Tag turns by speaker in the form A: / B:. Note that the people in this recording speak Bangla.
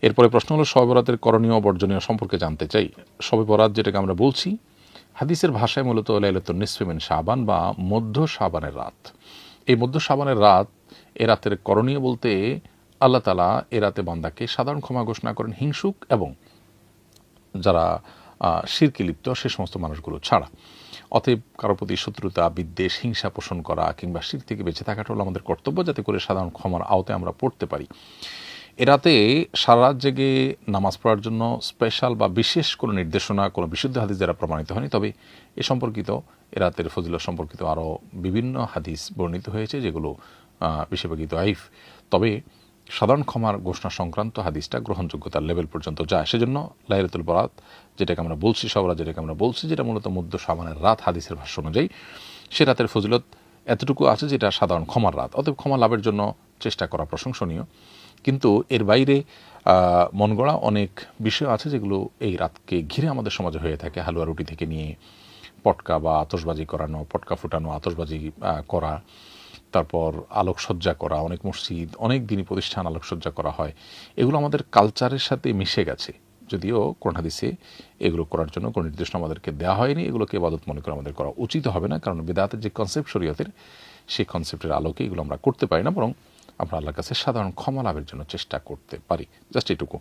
A: এরপরে প্রশ্ন হলো শবে বরাতের করণীয় বর্জনীয় সম্পর্কে জানতে চাই। শবে বরাত যেটাকে আমরা বলছি হাদিসের ভাষায় মূলত লাইলাতুন নিসফি মিন শাবান বা মধ্য শাবানের রাত। এই মধ্য শাবানের রাত, এ রাতের করণীয় বলতে আল্লাহ তাআলা এ রাতে বান্দাকে সাধারণ ক্ষমা ঘোষণা করেন হিংসুক এবং যারা শিরকে লিপ্ত সে সমস্ত মানুষগুলো ছাড়া। অতএব কারো প্রতি শত্রুতা, বিদ্বেষ, হিংসা পোষণ করা কিংবা শির থেকে বেঁচে থাকাটা হলো আমাদের কর্তব্য, যাতে করে সাধারণ ক্ষমার আওতায় আমরা পড়তে পারি। এ রাতে সারা রাত জেগে নামাজ পড়ার জন্য স্পেশাল বা বিশেষ কোনো নির্দেশনা, কোনো বিশুদ্ধ হাদিস দ্বারা প্রমাণিত হয়নি। তবে এ সম্পর্কিত, এ রাতের ফজিলত সম্পর্কিত আরও বিভিন্ন হাদিস বর্ণিত হয়েছে, যেগুলো বেশিরভাগই দাইফ। তবে সাধারণ ক্ষমার ঘোষণা সংক্রান্ত হাদিসটা গ্রহণযোগ্যতার লেভেল পর্যন্ত যায়। সেজন্য লাইলাতুল বরাত যেটাকে আমরা বলছি, শবে বরাত যেটাকে আমরা বলছি, যেটা মূলত মধ্য শাবানের রাত হাদিসের ভাষ্য অনুযায়ী, সে রাতের ফজিলত এতটুকু আছে যেটা সাধারণ ক্ষমার রাত। অতএব ক্ষমা লাভের জন্য চেষ্টা করা প্রশংসনীয়। কিন্তু এর বাইরে মন গড়া অনেক বিষয় আছে যেগুলো এই রাতকে ঘিরে আমাদের সমাজে হয়ে থাকে। হালুয়া রুটি থেকে নিয়ে পটকা বা আতশবাজি করানো, পটকা ফুটানো, আতশবাজি করা, তারপর আলোকসজ্জা করা, অনেক মসজিদ, অনেক দিনই প্রতিষ্ঠান আলোকসজ্জা করা হয়। এগুলো আমাদের কালচারের সাথে মিশে গেছে, যদিও কোরআন হাদিসে এগুলো করার জন্য কোনো নির্দেশনা আমাদেরকে দেওয়া হয়নি। এগুলোকে ইবাদত মনে করে আমাদের করা উচিত হবে না, কারণ বিদআতের যে কনসেপ্ট শরীয়তের, সেই কনসেপ্টের আলোকে এগুলো আমরা করতে পারি না, বরং আমরা আল্লাহর কাছে সাধারণ ক্ষমা লাভের জন্য চেষ্টা করতে পারি। জাস্ট এটুকু।